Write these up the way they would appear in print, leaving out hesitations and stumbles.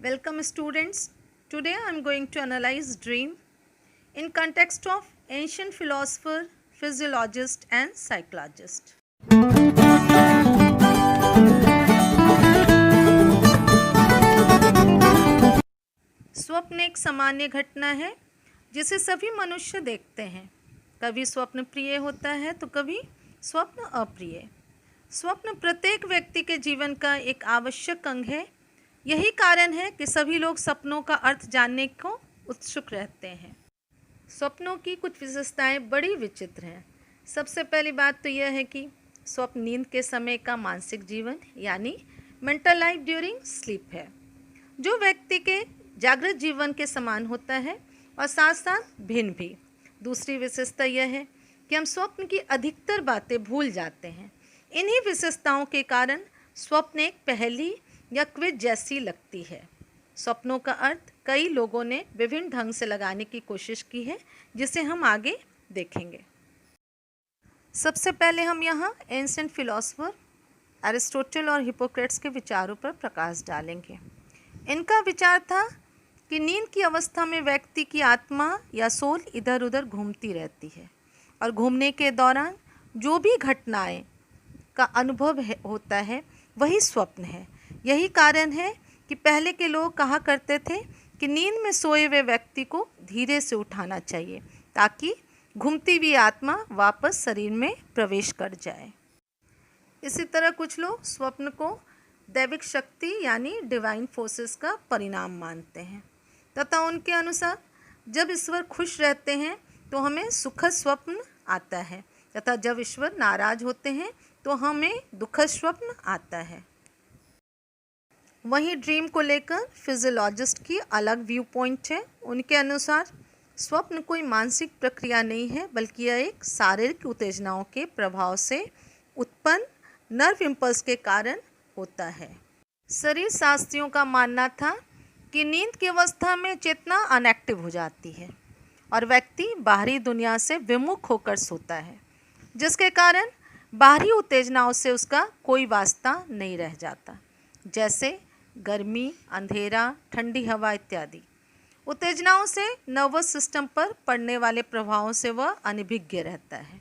Welcome students. Today I am going to analyze dream in context of ancient philosopher, physiologist and psychologist. स्वप्न एक सामान्य घटना है जिसे सभी मनुष्य देखते हैं। कभी स्वप्न प्रिय होता है तो कभी स्वप्न अप्रिय। स्वप्न प्रत्येक व्यक्ति के जीवन का एक आवश्यक अंग है। यही कारण है कि सभी लोग सपनों का अर्थ जानने को उत्सुक रहते हैं। स्वप्नों की कुछ विशेषताएं बड़ी विचित्र हैं। सबसे पहली बात तो यह है कि स्वप्न नींद के समय का मानसिक जीवन यानी मेंटल लाइफ ड्यूरिंग स्लीप है, जो व्यक्ति के जागृत जीवन के समान होता है और साथ साथ भिन्न भी। दूसरी विशेषता यह है कि हम स्वप्न की अधिकतर बातें भूल जाते हैं। इन्हीं विशेषताओं के कारण स्वप्न एक पहेली या क्विज जैसी लगती है। स्वप्नों का अर्थ कई लोगों ने विभिन्न ढंग से लगाने की कोशिश की है, जिसे हम आगे देखेंगे। सबसे पहले हम यहाँ एंशिएंट फिलोसोफर एरिस्टोटल और हिप्पोक्रेट्स के विचारों पर प्रकाश डालेंगे। इनका विचार था कि नींद की अवस्था में व्यक्ति की आत्मा या सोल इधर उधर घूमती रहती है और घूमने के दौरान जो भी घटनाएं का अनुभव होता है वही स्वप्न है। यही कारण है कि पहले के लोग कहा करते थे कि नींद में सोए हुए व्यक्ति को धीरे से उठाना चाहिए ताकि घूमती हुई आत्मा वापस शरीर में प्रवेश कर जाए। इसी तरह कुछ लोग स्वप्न को दैविक शक्ति यानी डिवाइन फोर्सेस का परिणाम मानते हैं तथा उनके अनुसार जब ईश्वर खुश रहते हैं तो हमें सुखद स्वप्न आता है तथा जब ईश्वर नाराज होते हैं तो हमें दुखद स्वप्न आता है। वहीं ड्रीम को लेकर फिजियोलॉजिस्ट की अलग व्यू पॉइंट है। उनके अनुसार स्वप्न कोई मानसिक प्रक्रिया नहीं है, बल्कि यह एक शारीरिक उत्तेजनाओं के प्रभाव से उत्पन्न नर्व इम्पल्स के कारण होता है। शरीर शास्त्रियों का मानना था कि नींद की अवस्था में चेतना अनएक्टिव हो जाती है और व्यक्ति बाहरी दुनिया से विमुख होकर सोता है, जिसके कारण बाहरी उत्तेजनाओं से उसका कोई वास्ता नहीं रह जाता, जैसे गर्मी, अंधेरा, ठंडी हवा इत्यादि। उत्तेजनाओं से नर्वस सिस्टम पर पड़ने वाले प्रभावों से वह अनभिज्ञ रहता है।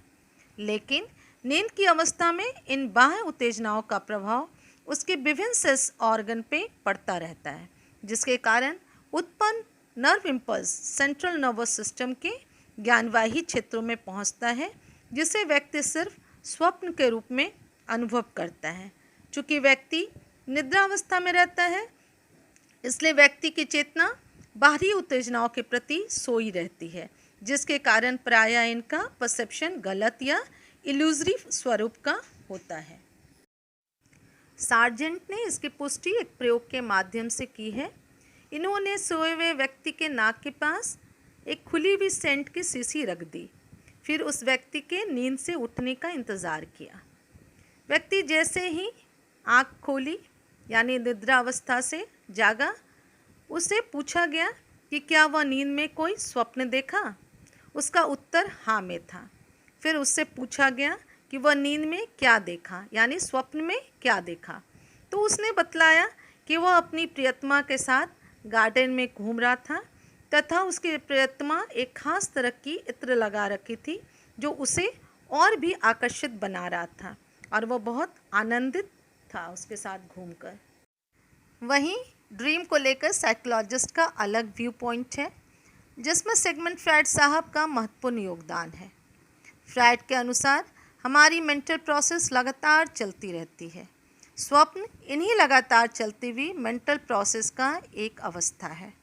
लेकिन नींद की अवस्था में इन बाह्य उत्तेजनाओं का प्रभाव उसके विभिन्न सेंस ऑर्गन पे पड़ता रहता है, जिसके कारण उत्पन्न nerve impulse central nervous system के ज्ञानवाही क्षेत्रों में पहुंचता है, जिसे व्यक्ति सिर्फ स्वप्न के रूप में अनुभव करता है। चूँकि व्यक्ति निद्रावस्था में रहता है, इसलिए व्यक्ति की चेतना बाहरी उत्तेजनाओं के प्रति सोई रहती है, जिसके कारण प्रायः इनका परसेप्शन गलत या इल्यूजरी स्वरूप का होता है। सार्जेंट ने इसकी पुष्टि एक प्रयोग के माध्यम से की है। इन्होंने सोए हुए व्यक्ति के नाक के पास एक खुली हुई सेंट की शीशी रख दी, फिर उस व्यक्ति के नींद से उठने का इंतज़ार किया। व्यक्ति जैसे ही आँख खोली यानी निद्रावस्था से जागा, उससे पूछा गया कि क्या वह नींद में कोई स्वप्न देखा। उसका उत्तर हाँ में था। फिर उससे पूछा गया कि वह नींद में क्या देखा यानी स्वप्न में क्या देखा, तो उसने बतलाया कि वह अपनी प्रियतमा के साथ गार्डन में घूम रहा था तथा उसकी प्रियतमा एक खास तरह की इत्र लगा रखी थी, जो उसे और भी आकर्षित बना रहा था और वह बहुत आनंदित था उसके साथ घूमकर। वहीं ड्रीम को लेकर साइकोलॉजिस्ट का अलग व्यू पॉइंट है, जिसमें सिगमंड फ्रायड साहब का महत्वपूर्ण योगदान है। फ्रायड के अनुसार हमारी मेंटल प्रोसेस लगातार चलती रहती है। स्वप्न इन्हीं लगातार चलती हुई मेंटल प्रोसेस का एक अवस्था है।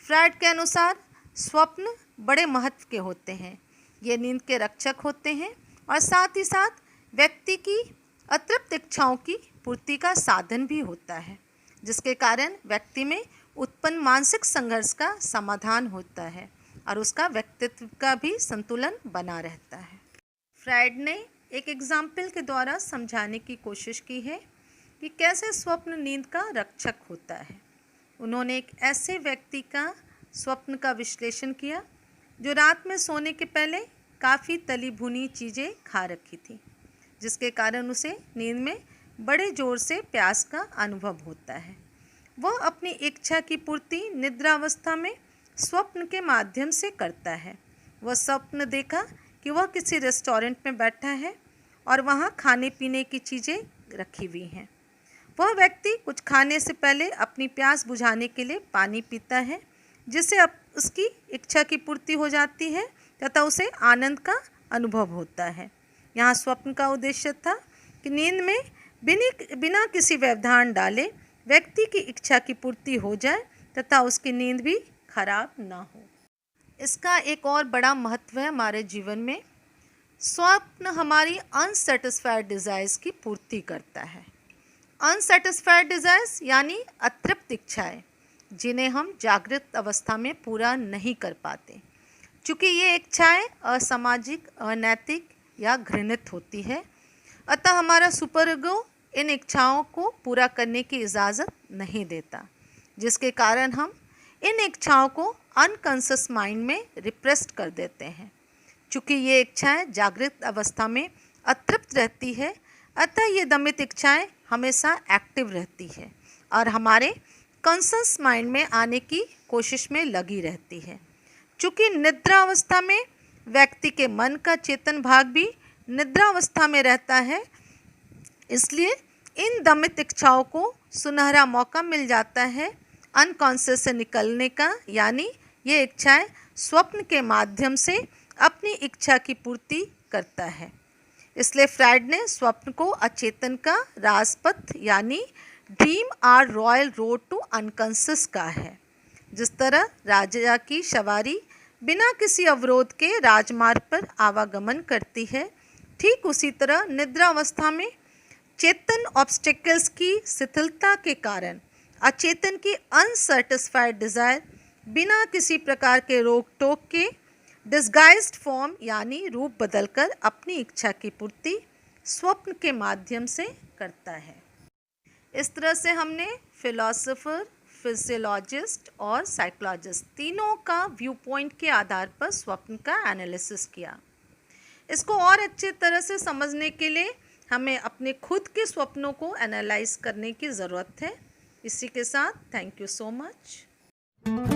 फ्रायड के अनुसार स्वप्न बड़े महत्व के होते हैं। ये नींद के रक्षक होते हैं और साथ ही साथ व्यक्ति की अतृप्त इच्छाओं की पूर्ति का साधन भी होता है, जिसके कारण व्यक्ति में उत्पन्न मानसिक संघर्ष का समाधान होता है और उसका व्यक्तित्व का भी संतुलन बना रहता है। फ्रायड ने एक एग्जाम्पल के द्वारा समझाने की कोशिश की है कि कैसे स्वप्न नींद का रक्षक होता है। उन्होंने एक ऐसे व्यक्ति का स्वप्न का विश्लेषण किया जो रात में सोने के पहले काफ़ी तली भुनी चीज़ें खा रखी थी, जिसके कारण उसे नींद में बड़े ज़ोर से प्यास का अनुभव होता है। वह अपनी इच्छा की पूर्ति निद्रावस्था में स्वप्न के माध्यम से करता है। वह स्वप्न देखा कि वह किसी रेस्टोरेंट में बैठा है और वहाँ खाने पीने की चीज़ें रखी हुई हैं। वह व्यक्ति कुछ खाने से पहले अपनी प्यास बुझाने के लिए पानी पीता है, जिससे अब उसकी इच्छा की पूर्ति हो जाती है तथा उसे आनंद का अनुभव होता है। यहाँ स्वप्न का उद्देश्य था कि नींद में बिना किसी व्यवधान डाले व्यक्ति की इच्छा की पूर्ति हो जाए तथा उसकी नींद भी खराब ना हो। इसका एक और बड़ा महत्व है हमारे जीवन में। स्वप्न हमारी अनसेटिस्फाइड डिज़ायर्स की पूर्ति करता है। अनसेटिस्फाइड डिज़ायर्स यानी अतृप्त इच्छाएं, जिन्हें हम जागृत अवस्था में पूरा नहीं कर पाते। चूँकि ये इच्छाएं असामाजिक, अनैतिक या घृणित होती है, अतः हमारा सुपर ईगो इन इच्छाओं को पूरा करने की इजाज़त नहीं देता, जिसके कारण हम इन इच्छाओं को अनकॉन्शियस माइंड में रिप्रेस्ड कर देते हैं। चूँकि ये इच्छाएं जागृत अवस्था में अतृप्त रहती है, अतः ये दमित इच्छाएं हमेशा एक्टिव रहती है और हमारे कॉन्शियस माइंड में आने की कोशिश में लगी रहती है। चूँकि निद्रा अवस्था में व्यक्ति के मन का चेतन भाग भी निद्रावस्था में रहता है, इसलिए इन दमित इच्छाओं को सुनहरा मौका मिल जाता है अनकॉन्शियस से निकलने का, यानी ये इच्छाएं स्वप्न के माध्यम से अपनी इच्छा की पूर्ति करता है। इसलिए फ्रायड ने स्वप्न को अचेतन का राजपथ यानी dream are royal road to unconscious कहा है। जिस तरह राजा की सवारी बिना किसी अवरोध के राजमार्ग पर आवागमन करती है, ठीक उसी तरह निद्रा अवस्था में चेतन ऑब्स्टेकल्स की शिथिलता के कारण अचेतन की अनसेटिस्फाइड डिज़ायर बिना किसी प्रकार के रोक टोक के डिस्गाइज्ड फॉर्म यानी रूप बदलकर अपनी इच्छा की पूर्ति स्वप्न के माध्यम से करता है। इस तरह से हमने फिलोसोफर, फिजियोलॉजिस्ट और साइकोलॉजिस्ट तीनों का व्यू पॉइंट के आधार पर स्वप्न का एनालिसिस किया। इसको और अच्छे तरह से समझने के लिए हमें अपने खुद के स्वप्नों को एनालाइज करने की ज़रूरत है। इसी के साथ थैंक यू सो मच।